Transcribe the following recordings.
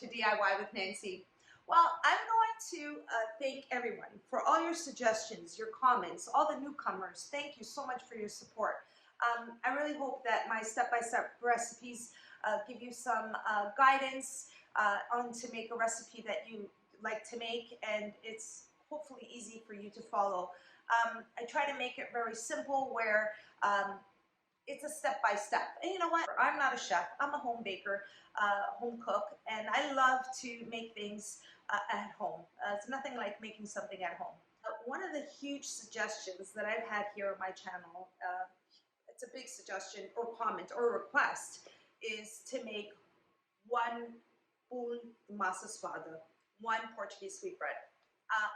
to DIY with Nancy. Well, I'm going to thank everyone for all your suggestions, your comments, all the newcomers. Thank you so much for your support. I really hope that my step-by-step recipes give you some guidance on to make a recipe that you like to make, and it's hopefully easy for you to follow. I try to make it very simple where it's a step-by-step. And you know what? I'm not a chef. I'm a home baker, home cook, and I love to make things at home. It's nothing like making something at home. One of the huge suggestions that I've had here on my channel, it's a big suggestion or comment or request, is to make one bolo de Massa Sovada, one Portuguese sweetbread.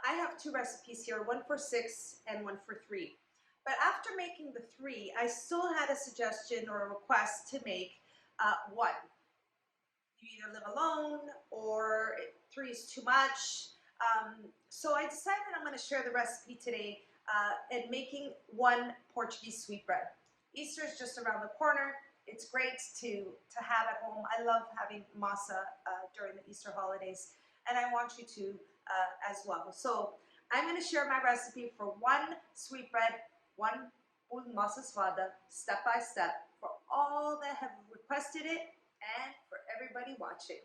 I have two recipes here, one for 6 and one for 3. But after making the 3, I still had a suggestion or a request to make 1. You either live alone or 3 is too much. So I decided I'm going to share the recipe today and making 1 Portuguese sweetbread. Easter is just around the corner. It's great to have at home. I love having masa during the Easter holidays, and I want you to as well. So I'm going to share my recipe for 1 sweetbread, 1 bolo de Massa Sovada, step by step, for all that have requested it and for everybody watching.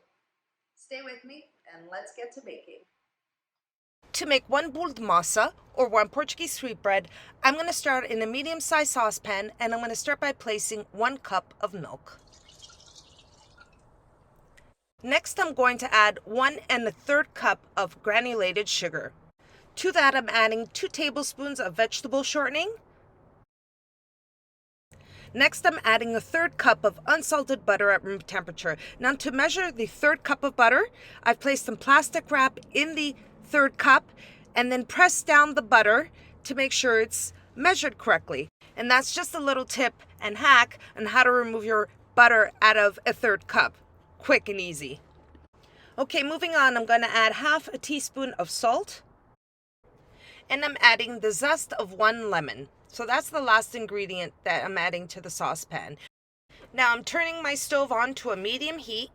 Stay with me and let's get to baking. To make 1 bolo de massa, or 1 Portuguese sweetbread, I'm going to start in a medium-sized saucepan, and I'm going to start by placing 1 cup of milk. Next, I'm going to add 1 1/3 cup of granulated sugar. To that, I'm adding 2 tablespoons of vegetable shortening. Next, I'm adding 1/3 cup of unsalted butter at room temperature. Now, to measure the 1/3 cup of butter, I've placed some plastic wrap in the 1/3 cup and then pressed down the butter to make sure it's measured correctly. And that's just a little tip and hack on how to remove your butter out of a 1/3 cup. Quick and easy. Okay, moving on, I'm going to add 1/2 teaspoon of salt. And I'm adding the zest of 1 lemon. So that's the last ingredient that I'm adding to the saucepan. Now I'm turning my stove on to a medium heat.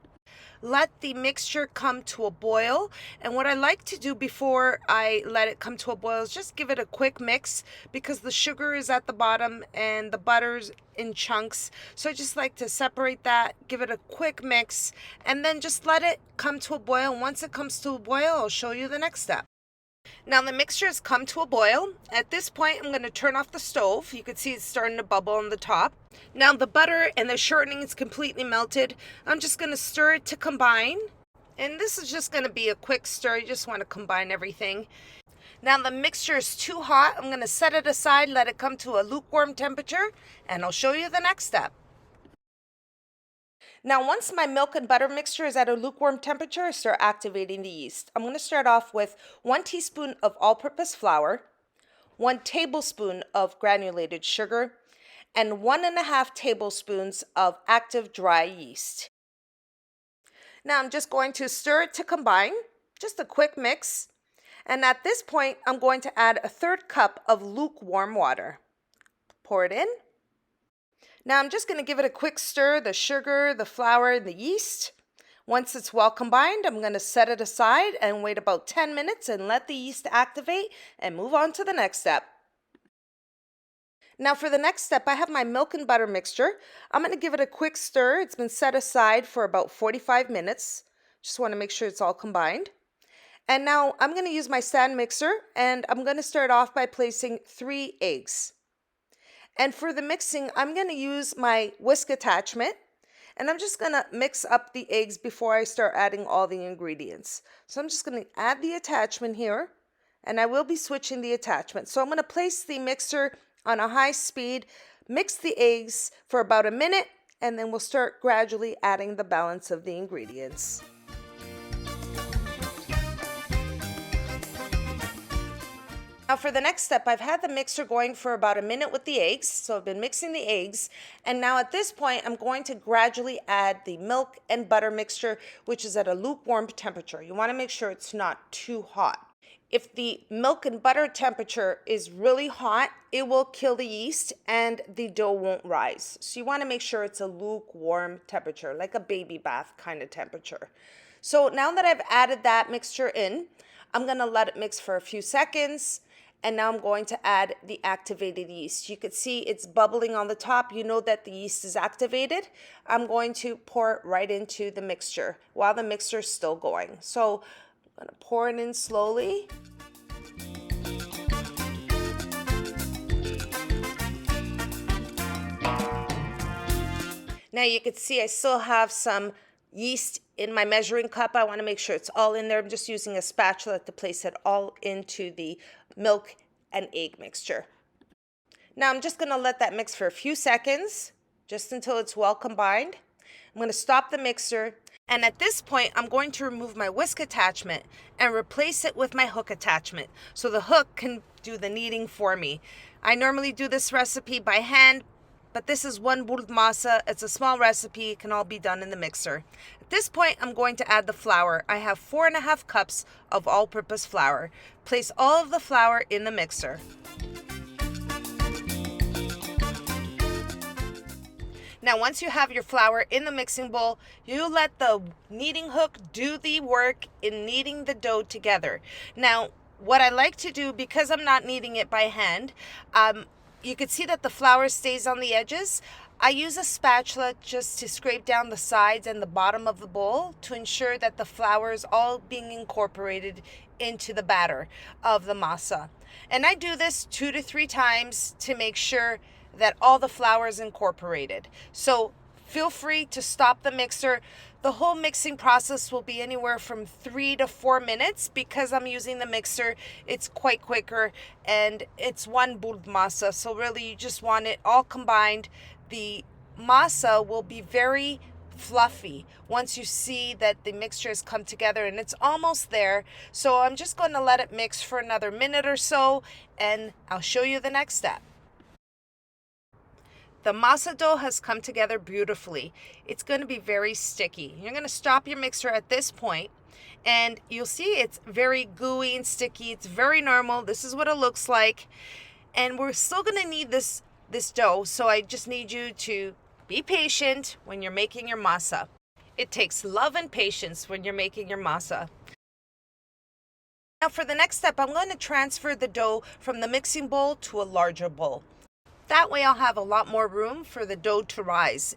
Let the mixture come to a boil. And what I like to do before I let it come to a boil is just give it a quick mix, because the sugar is at the bottom and the butter's in chunks. So I just like to separate that, give it a quick mix, and then just let it come to a boil. And once it comes to a boil, I'll show you the next step. Now the mixture has come to a boil. At this point, I'm going to turn off the stove. You can see it's starting to bubble on the top. Now the butter and the shortening is completely melted. I'm just going to stir it to combine. And this is just going to be a quick stir. You just want to combine everything. Now the mixture is too hot. I'm going to set it aside, let it come to a lukewarm temperature, and I'll show you the next step. Now, once my milk and butter mixture is at a lukewarm temperature, I start activating the yeast. I'm going to start off with 1 teaspoon of all-purpose flour, 1 tablespoon of granulated sugar, and 1 1/2 tablespoons of active dry yeast. Now, I'm just going to stir it to combine, just a quick mix. And at this point, I'm going to add 1/3 cup of lukewarm water. Pour it in. Now I'm just going to give it a quick stir, the sugar, the flour, and the yeast. Once it's well combined, I'm going to set it aside and wait about 10 minutes and let the yeast activate and move on to the next step. Now for the next step, I have my milk and butter mixture. I'm going to give it a quick stir. It's been set aside for about 45 minutes. Just want to make sure it's all combined. And now I'm going to use my stand mixer, and I'm going to start off by placing 3 eggs. And for the mixing, I'm going to use my whisk attachment, and I'm just going to mix up the eggs before I start adding all the ingredients. So I'm just going to add the attachment here, and I will be switching the attachment. So I'm going to place the mixer on a high speed, mix the eggs for about a minute, and then we'll start gradually adding the balance of the ingredients. Now for the next step, I've had the mixer going for about a minute with the eggs, so I've been mixing the eggs, and now at this point I'm going to gradually add the milk and butter mixture, which is at a lukewarm temperature. You want to make sure it's not too hot. If the milk and butter temperature is really hot, it will kill the yeast and the dough won't rise. So you want to make sure it's a lukewarm temperature, like a baby bath kind of temperature. So now that I've added that mixture in, I'm going to let it mix for a few seconds. And now I'm going to add the activated yeast. You could see it's bubbling on the top. You know that the yeast is activated. I'm going to pour it right into the mixture while the mixture is still going. So I'm going to pour it in slowly. Now you can see I still have some yeast in my measuring cup. I want to make sure it's all in there. I'm just using a spatula to place it all into the milk and egg mixture. Now I'm just going to let that mix for a few seconds, just until it's well combined. I'm going to stop the mixer, and at this point I'm going to remove my whisk attachment and replace it with my hook attachment so the hook can do the kneading for me. I normally do this recipe by hand, but this is one bolo de Massa. It's a small recipe. It can all be done in the mixer. At this point, I'm going to add the flour. I have 4.5 cups of all-purpose flour. Place all of the flour in the mixer. Now, once you have your flour in the mixing bowl, you let the kneading hook do the work in kneading the dough together. Now, what I like to do, because I'm not kneading it by hand, you can see that the flour stays on the edges. I use a spatula just to scrape down the sides and the bottom of the bowl to ensure that the flour is all being incorporated into the batter of the masa. And I do this 2 to 3 times to make sure that all the flour is incorporated. So feel free to stop the mixer. The whole mixing process will be anywhere from 3 to 4 minutes because I'm using the mixer. It's quite quicker, and it's one bolo de Massa. So really you just want it all combined. The masa will be very fluffy once you see that the mixture has come together, and it's almost there. So I'm just going to let it mix for another minute or so, and I'll show you the next step. The masa dough has come together beautifully. It's going to be very sticky. You're going to stop your mixer at this point, and you'll see it's very gooey and sticky. It's very normal. This is what it looks like. And we're still going to need this dough, so I just need you to be patient when you're making your masa. It takes love and patience when you're making your masa. Now for the next step, I'm going to transfer the dough from the mixing bowl to a larger bowl. That way I'll have a lot more room for the dough to rise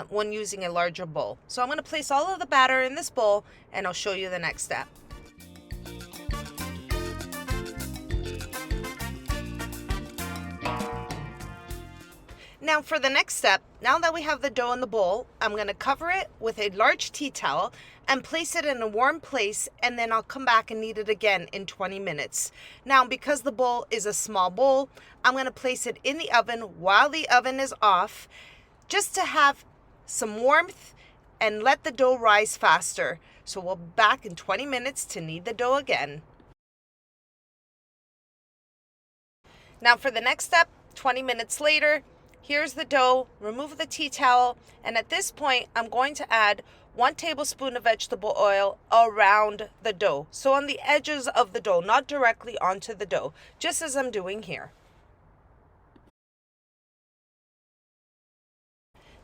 when using a larger bowl. So I'm going to place all of the batter in this bowl, and I'll show you the next step. Now for the next step, now that we have the dough in the bowl, I'm going to cover it with a large tea towel and place it in a warm place, and then I'll come back and knead it again in 20 minutes. Now because the bowl is a small bowl, I'm going to place it in the oven while the oven is off, just to have some warmth and let the dough rise faster. So we'll be back in 20 minutes to knead the dough again. Now for the next step, 20 minutes later, here's the dough. Remove the tea towel, and at this point I'm going to add 1 tablespoon of vegetable oil around the dough. So on the edges of the dough, not directly onto the dough, just as I'm doing here.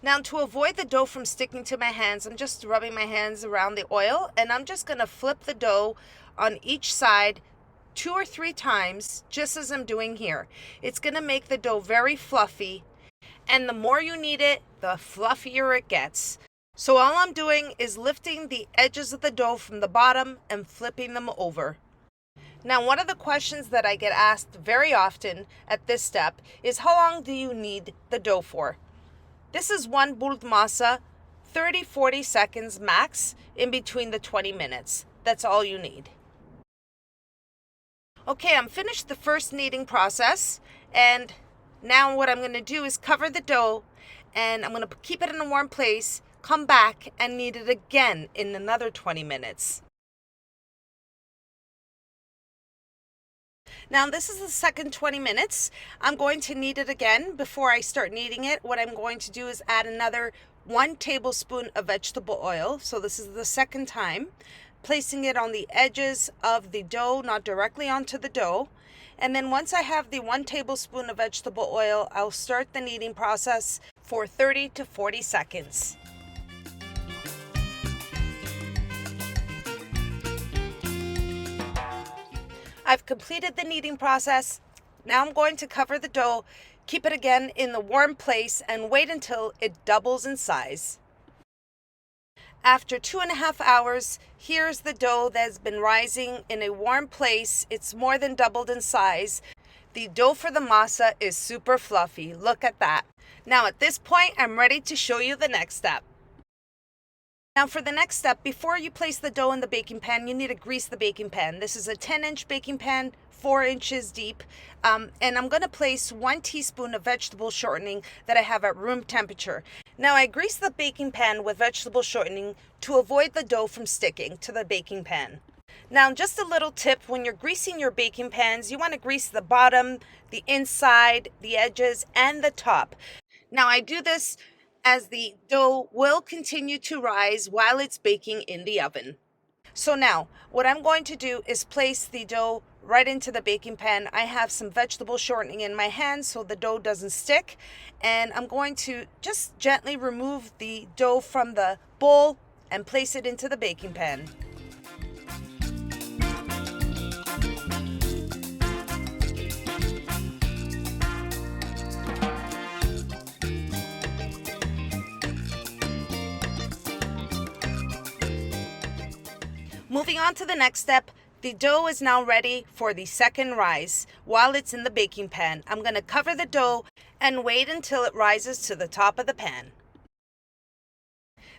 Now to avoid the dough from sticking to my hands, I'm just rubbing my hands around the oil, and I'm just going to flip the dough on each side 2 or 3 times, just as I'm doing here. It's going to make the dough very fluffy, and the more you knead it, the fluffier it gets. So all I'm doing is lifting the edges of the dough from the bottom and flipping them over. Now, one of the questions that I get asked very often at this step is, how long do you knead the dough for? This is one bolo de Massa, 30-40 seconds max in between the 20 minutes. That's all you need. Okay, I'm finished the first kneading process, and now what I'm going to do is cover the dough, and I'm going to keep it in a warm place, come back and knead it again in another 20 minutes. Now this is the second 20 minutes. I'm going to knead it again. Before I start kneading it, what I'm going to do is add another 1 tablespoon of vegetable oil. So this is the second time. Placing it on the edges of the dough, not directly onto the dough. And then once I have the 1 tablespoon of vegetable oil, I'll start the kneading process for 30 to 40 seconds. I've completed the kneading process. Now I'm going to cover the dough, keep it again in the warm place, and wait until it doubles in size. After 2.5 hours, here's the dough that's been rising in a warm place. It's more than doubled in size. The dough for the masa is super fluffy. Look at that. Now at this point, I'm ready to show you the next step. Now for the next step, before you place the dough in the baking pan, you need to grease the baking pan. This is a 10-inch baking pan, 4 inches deep, and I'm going to place 1 teaspoon of vegetable shortening that I have at room temperature. Now I grease the baking pan with vegetable shortening to avoid the dough from sticking to the baking pan. Now just a little tip, when you're greasing your baking pans, you want to grease the bottom, the inside, the edges, and the top. Now I do this as the dough will continue to rise while it's baking in the oven. So now what I'm going to do is place the dough right into the baking pan. I have some vegetable shortening in my hand so the dough doesn't stick, and I'm going to just gently remove the dough from the bowl and place it into the baking pan. Moving on to the next step, the dough is now ready for the second rise. While it's in the baking pan, I'm going to cover the dough and wait until it rises to the top of the pan.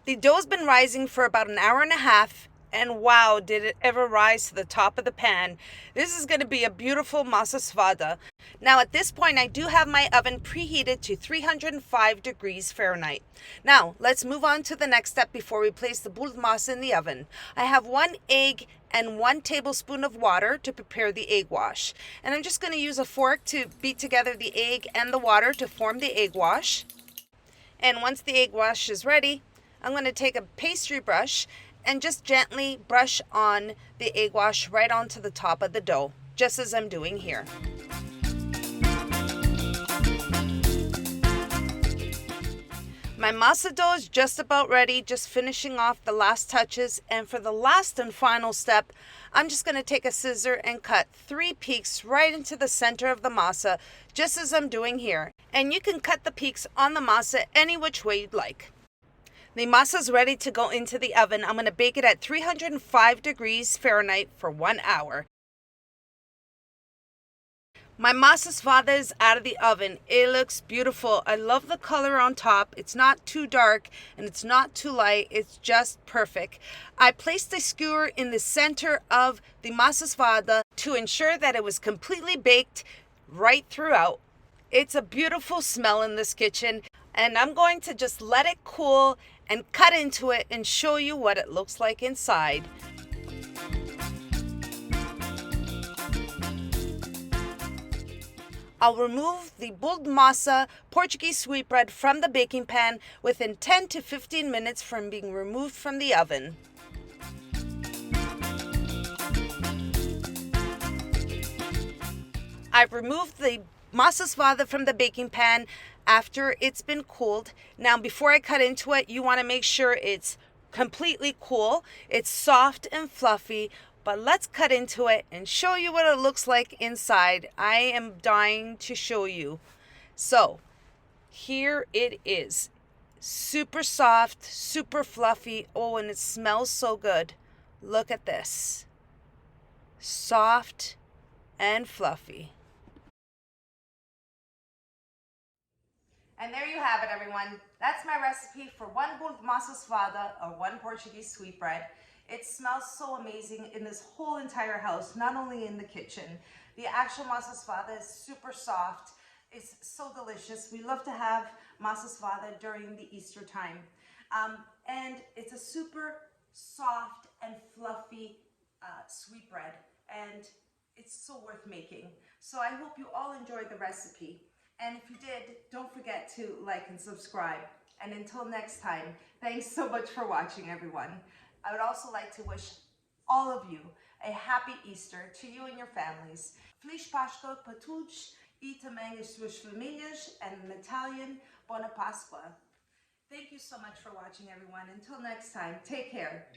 The dough's been rising for about an hour and a half, and wow, did it ever rise to the top of the pan. This is going to be a beautiful Massa Sovada. Now at this point, I do have my oven preheated to 305 degrees Fahrenheit. Now let's move on to the next step before we place the bolo de Massa in the oven. I have 1 egg and 1 tablespoon of water to prepare the egg wash. And I'm just going to use a fork to beat together the egg and the water to form the egg wash. And once the egg wash is ready, I'm going to take a pastry brush and just gently brush on the egg wash right onto the top of the dough, just as I'm doing here. My masa dough is just about ready, just finishing off the last touches, and for the last and final step, I'm just going to take a scissor and cut 3 peaks right into the center of the masa, just as I'm doing here. And you can cut the peaks on the masa any which way you'd like. The masa is ready to go into the oven. I'm going to bake it at 305 degrees Fahrenheit for 1 hour. My Massa Sovada is out of the oven. It looks beautiful. I love the color on top. It's not too dark and it's not too light. It's just perfect. I placed a skewer in the center of the Massa Sovada to ensure that it was completely baked right throughout. It's a beautiful smell in this kitchen, and I'm going to just let it cool and cut into it and show you what it looks like inside. I'll remove the bolo de Massa Portuguese sweetbread from the baking pan within 10 to 15 minutes from being removed from the oven. I've removed the Massa Sovada from the baking pan after it's been cooled. Now before I cut into it, you want to make sure it's completely cool. It's soft and fluffy, but let's cut into it and show you what it looks like inside. I am dying to show you. So here it is. Super soft, super fluffy. Oh, and it smells so good. Look at this. Soft and fluffy. And there you have it, everyone. That's my recipe for 1 bolo de Massa Sovada or 1 Portuguese sweetbread. It smells so amazing in this whole entire house, not only in the kitchen. The actual Massa Sovada is super soft. It's so delicious. We love to have Massa Sovada during the Easter time. And it's a super soft and fluffy sweetbread, and it's so worth making. So I hope you all enjoyed the recipe. And if you did, don't forget to like and subscribe. And until next time, thanks so much for watching, everyone. I would also like to wish all of you a happy Easter, to you and your families. Feliz Páscoa para todos e também as suas famílias, and in Italian, Buona Pasqua. Thank you so much for watching, everyone. Until next time, take care.